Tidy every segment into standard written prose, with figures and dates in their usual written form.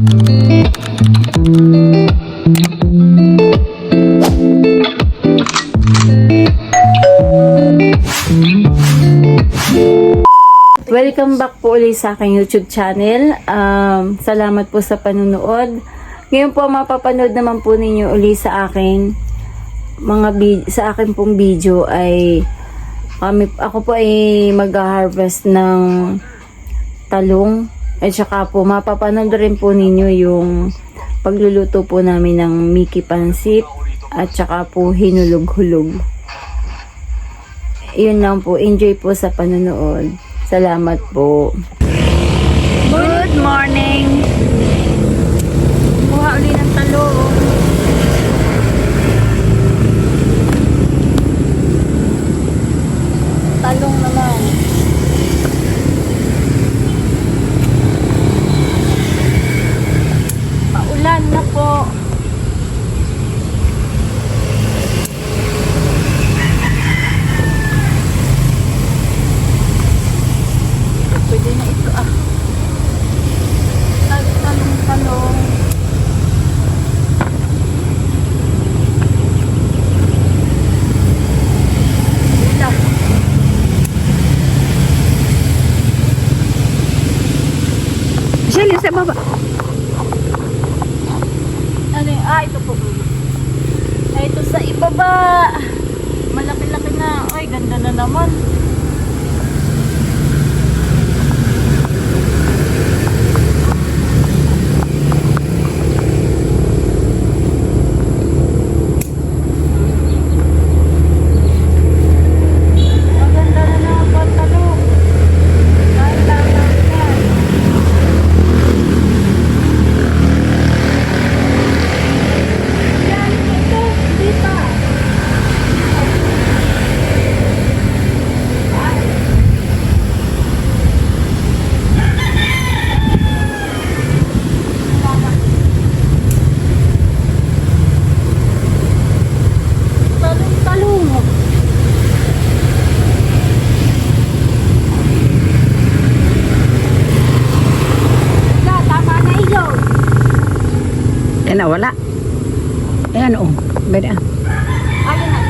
Welcome back po ulit sa aking YouTube channel. Salamat po sa panunood. Ngayon po mapapanood naman po ninyo ulit sa aking sa akin pong video ay ako po ay mag-harvest ng talong at saka po mapapanood rin po ninyo yung pagluluto po namin ng Mickey Pansit at saka po hinulog-hulog. Yun lang po. Enjoy po sa panunood. Salamat po. Good morning. Kuha ulit ng talong. Talong naman. Paulan na po. Pwede na ito talong. Ulam. Shelly, sa baba. Ano yung, ito po. Ito sa ibaba. Malaki-laki na. Ay, ganda na naman. Yan na, wala. Ayan, oh. Beda. Ayun na.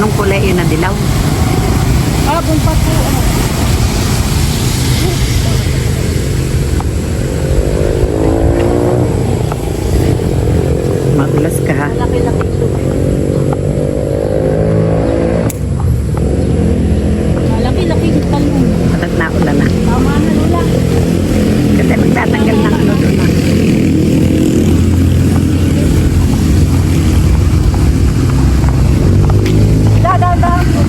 Anong kulay yun na dilaw? Bumpa po. Magulas ka ha. Malaki-laki ito. Malaki-laki yung talong. Patat na ulan na. Tama na nila. Kasi magtatanggal ng ano doon na. Dadaan po.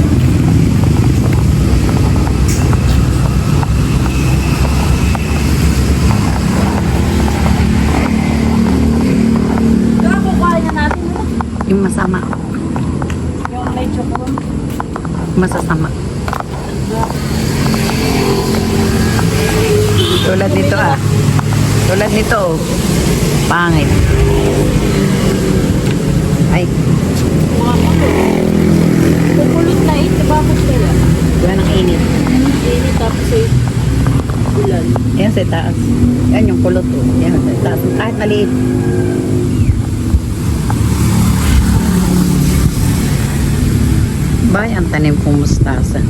Yung masama. Yung may chocolate. Masasama. Tulad nito ah. Tulad nito oh. Pangit. Ay. Kukulot na ito. Bakit kaya? Wala ng init. Init tapos ay ulan. Yan sa taas. Yan yung kulot oh. Yan sa taas. Kahit maliit. Bayan tanim kong mustasa.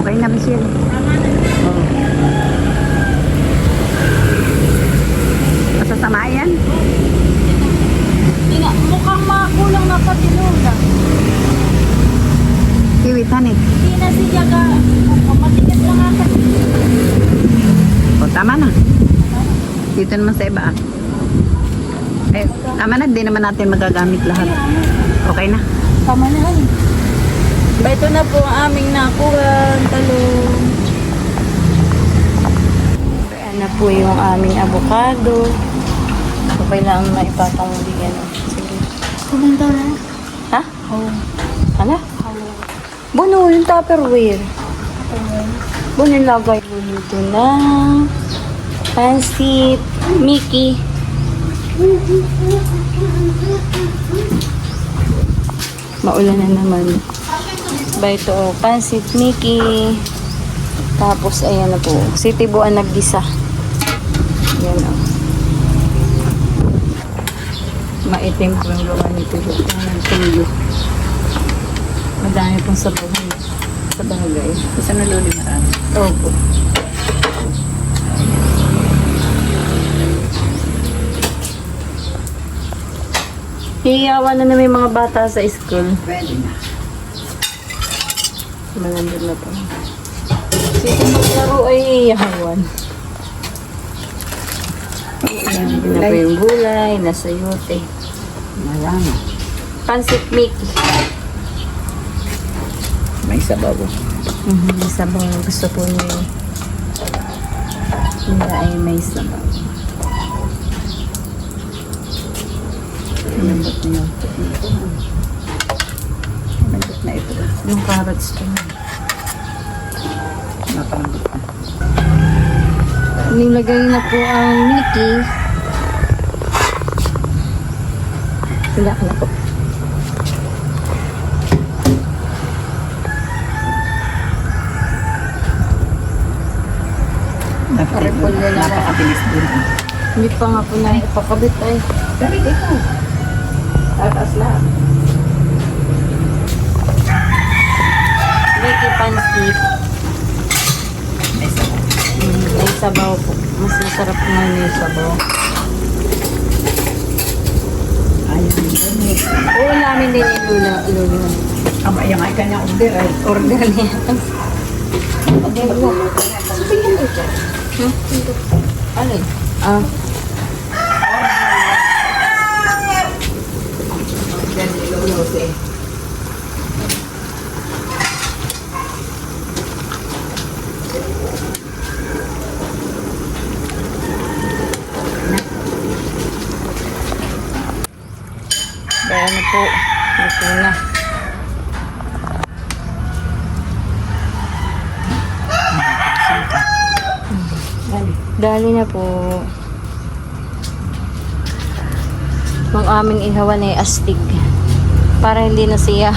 Okay na, Michelle. Oo. Masasama yan? Mukhang makulang na patinula. Kiwitan eh. Hindi na siya mukhang mati Dito naman sa iba. Eh, tama na, di naman natin magagamit lahat. Okay na. Tama na yan. Ito na po ang aming nakuha, talong. Ayan na po yung aming avocado. Okay lang na ipapanguligan. Sige. Kumunta na. Ha? Ano? Buno, yung Tupperware. Buno yung lagay. Buno na. Pansit. Mickey. Maulan na naman. Ba ito, pansit Mickey. Tapos, ayan na po. City Buan nagdisa. Ayan o. Maitim po yung gawa nito. Ayan, tuyo. Madami pong sabawan sa bagay. Gusto na luli marami. Opo. Hiyawan na may mga bata sa school. Pwede na. Malandod na po. Sige maglaro ay hiyawan. Ayan, na po yung gulay, nasa yote. Marami. Pansit Mickey. May sabaw. May sabaw. Gusto po niyo. Nila ay may sabaw. Lambot na yun. Lambot na ito. Yung carrots ko. Napalambot na. Nilagay na po ang Mickey. Wala ka na po. Parepol na lang. Napakabilis din. Hindi pa nga po na ipakabit ay. Sabi dito. Tatas lang. Mickey pansit. May sabaw. May sabaw po. Mas masarap nga yung sabaw. Ayaw din. Oo namin din ilula. Ang ayang ay kanyang order ay. Order niya. Alin? Ah. Yan, ilulog eh. Kaya na po. Ito na. Dali na po. Ang aming ihawan ay astig. Para hindi na siya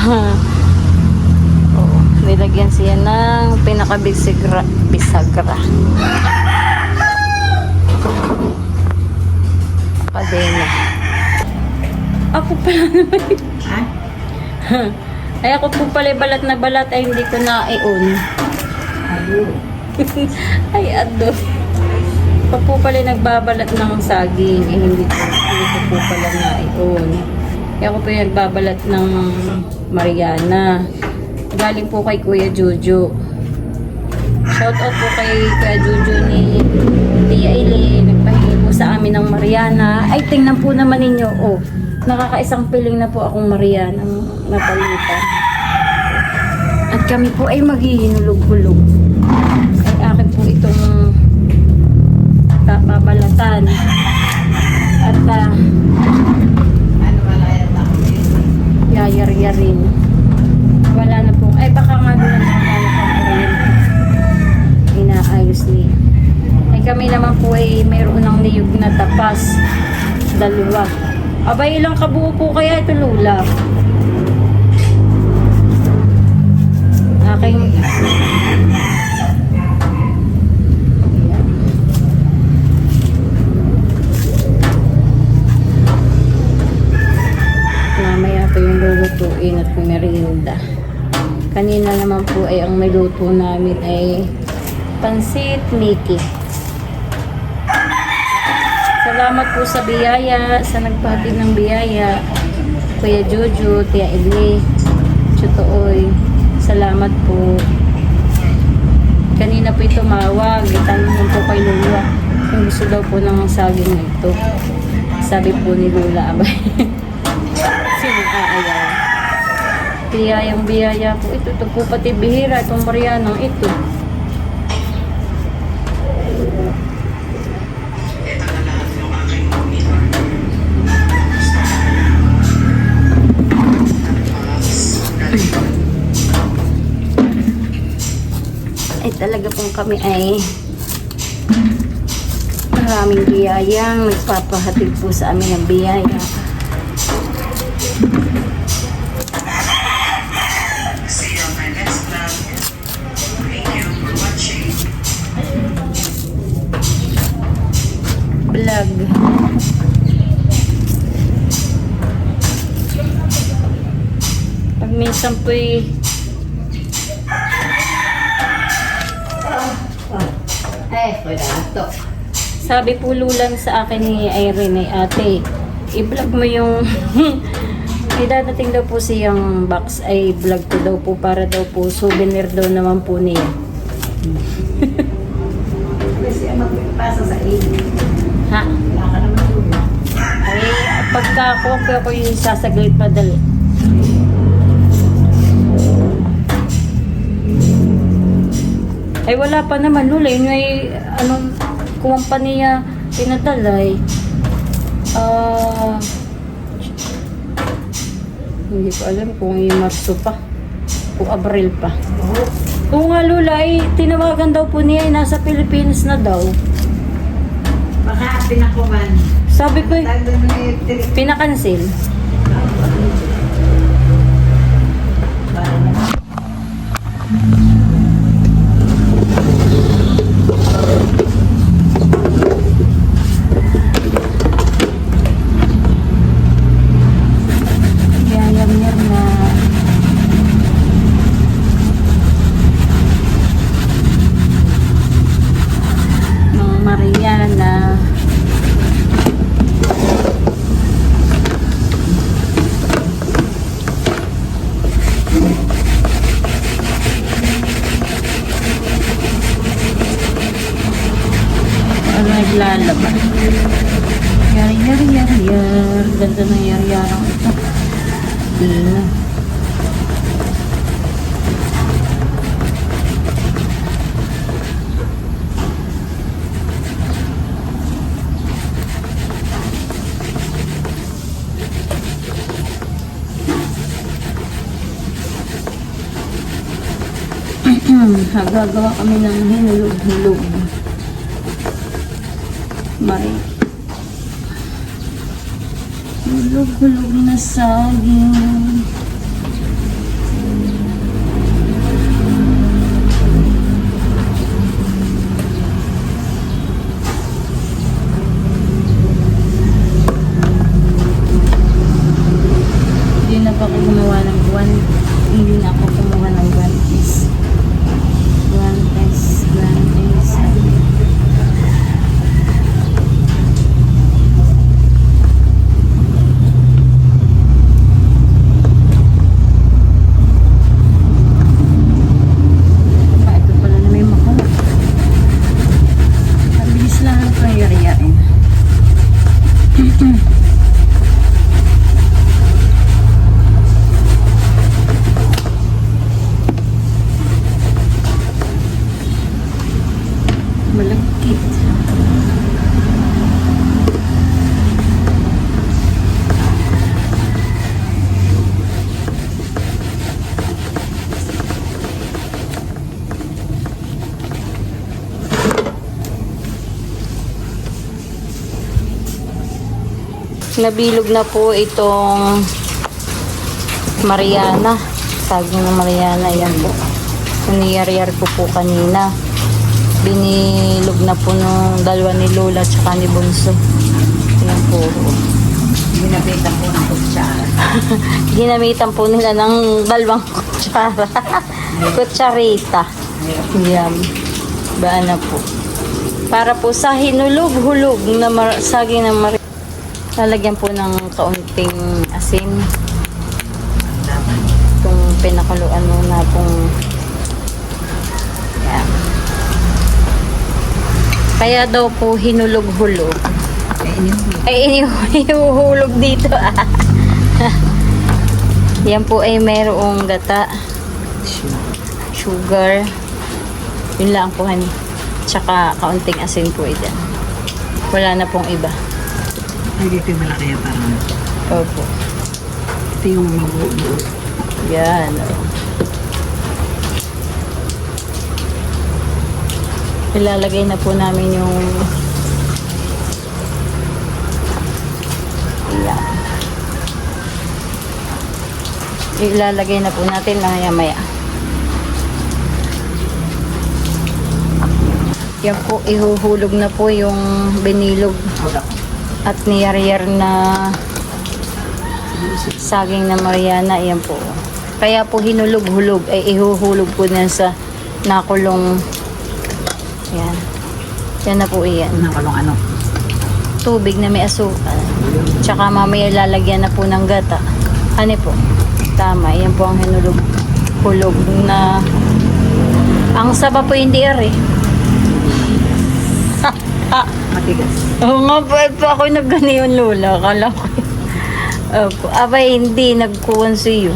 oo, nilagyan siya ng pinakabisagra. Kadena. Ako pala naman. Ha? Ay ako po pala balat na balat ay hindi ko na-i-on. Ayun. Ay ado. Pag po pala nagbabalat ng saging, eh, hindi ko po pala na-i-on. Kaya ako po yung nagbabalat ng Mariana. Galing po kay Kuya Jojo. Shoutout po kay Kuya Jojo ni Tia Ili. Nagpahingi po sa amin ng Mariana. Ay, tingnan po naman ninyo. Oh, nakakaisang piling na po akong Mariana napalitan. At kami po ay maghihinulog-hulog. Ay akin po itong babalatan. At Ano wala yan ako eh. yayar-yarin. Wala na po. Ay baka nga doon ang kuryente. Inaayos niya. Ay kami naman po ay mayroon ng niyog na tapas. 2. Abay ilang kabuo po kaya ito Lula? Aking mamaya po yung lulutuin at merienda. Kanina naman po ay ang may luto namin ay pansit Mickey. Salamat po sa biyaya, sa nagpahatid ng biyaya. Kuya Jojo, Tia Ili, Chutoy. Salamat po. Kanina po tumawag, itanong po kay Lula gusto daw po ng saging ito. Sabi po ni Lola, abay. Sino aayaw? Biyayang biyaya po ito. Ito po pati bihira, itong Marianong ito. Ay talaga pong kami ay maraming biyayang nagpapahatid po sa amin ng biyaya. See you on my next vlog. Thank you for watching. Vlog. Pag minsan po'y sabi po lulang sa akin ni Irene, ate, i-vlog mo yung idadating daw po siyang box ay vlog ko daw po para daw po souvenir daw naman po niya. Kasi magpasa sa iyo. Ha? Wala ka naman doon. Ay, pagka ako yung sasaglit padali. Ay wala pa naman Lula, yun ay anong kumpanya pinadalay. Hindi ko alam kung yung Marso pa o Abril pa. Oo nga Lula, ay tinawagan daw po niya ay nasa Pilipinas na daw. Baka pinakuman. Sabi ko pinakansil. Yam-yam na. Mga Mariana. Naglalaba. Yar. Ganda ng yar-yarang ito. Dino. Gagawa kami ng hinulog-hulog. Mari. Hulog-hulog na saging. Hindi na pa ako gumawa ng hindi na ako gumawa ng guantes. Guantes. Ito pala na may makuha. Ang bilis lang ang pangyariyain. Malagkit. Nabilog na po itong Mariana. Saging ng Mariana. Yan po. Niyar-yar ko po kanina. Binilog na po nung dalawa ni Lola at saka ni Bunso. Yan po. Ginapitan ko ng kutsara. Ginamitan po nila ng dalawang kutsara. Kutsarita. Yan. Baan na po. Para po sa hinulog-hulog na saging ng Mariana. Lalagyan po ng kaunting asin. Itong pinakuluan muna pong yan. Kaya daw po hinulog-hulog. Ay, inuhulog dito ah. Yan po ay mayroong gata. Sugar. Yun lang po, honey. Tsaka kaunting asin po dyan. Wala na pong iba. Ay, dito yung malaki yan parang. Opo. Ito yung mabuo. Yan. Ilalagay na po namin yung yan. Ilalagay na po natin maya-maya. Yan po, ihuhulog na po yung binilog at niyar-yar na saging na Mariana. Yan po. Kaya po hinulog-hulog ay ihuhulog po na sa nakulong. Yan. Yan na po iyan. Nakulong ano? Tubig na may asukal. Tsaka mamaya lalagyan na po ng gata. Ano po? Tama. Yan po ang hinulog-hulog na ang saba po hindi eh. Matigas. Oo nga po, ako nagganiyon Lola. Akala ko. Opo. Abay, hindi nagkukonsiyo.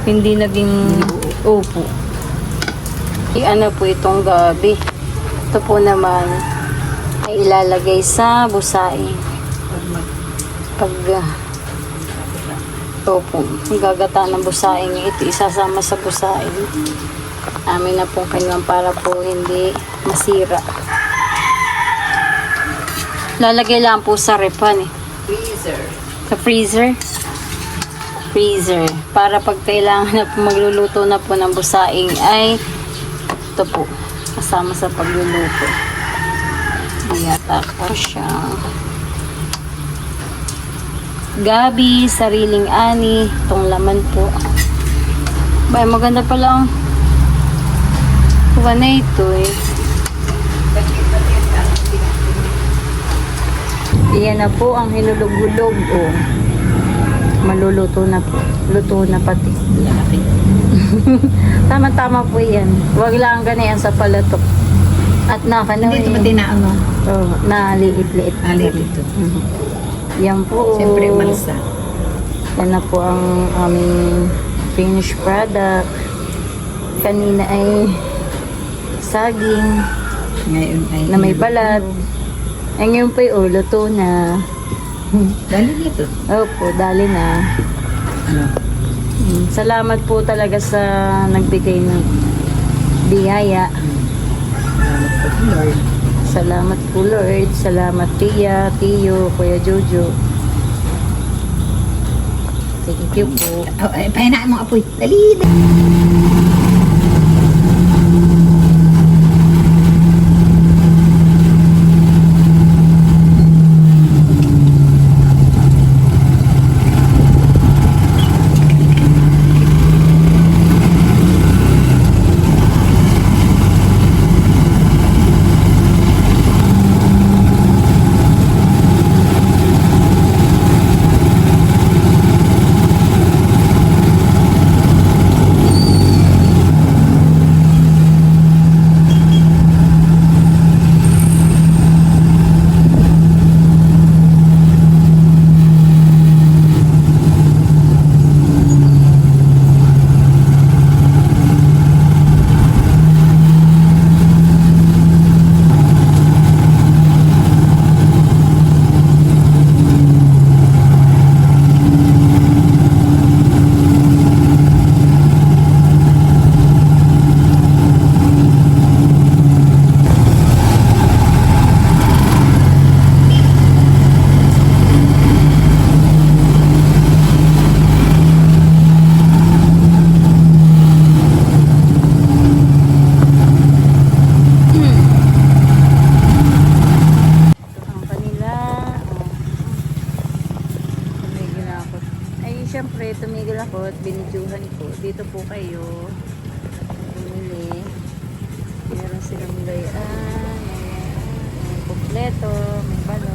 Hindi naging upo. Ano po itong gabi. Ito po naman ay ilalagay sa busain. Pag opo, gagata ng busain ito isasama sa busain. Amin na pong kanyang para po hindi masira. Lalagay lang po sa repan eh. Freezer. Sa freezer. Freezer. Para pag kailangan na po magluluto na po ng busaing ay ito po. Kasama sa pagluluto. Yata po siya. Gabi, sariling ani. Itong laman po. Bay, maganda pala ang kuha na ito eh. Iyan na po ang hinulog-hulog. Oh. Maluluto na po. Luto na pati. Tama-tama po yan. Huwag lang ganayan sa palatok. At nakano Hindi ito pati na ano? Oh, naliit-liit. Alit ito. Yan po. Siyempre malsa. Yan na po ang aming finished product. Kanina ay saging Ngayon ay na may balat. Ay ngayon po yung luto na. Dali dito. Opo, dali na. Ano? Salamat po talaga sa nagbigay ng biyaya. Salamat po Lord. Salamat po Lord. Salamat Tia, Tiyo, Kuya Jojo. Thank you po. Oh, ay, pahinaan mo apoy. Dali. syempre, tumigil ako at binidyuhan ko. Dito po kayo bumili. Meron silang gayaan, may kompleto, may balot.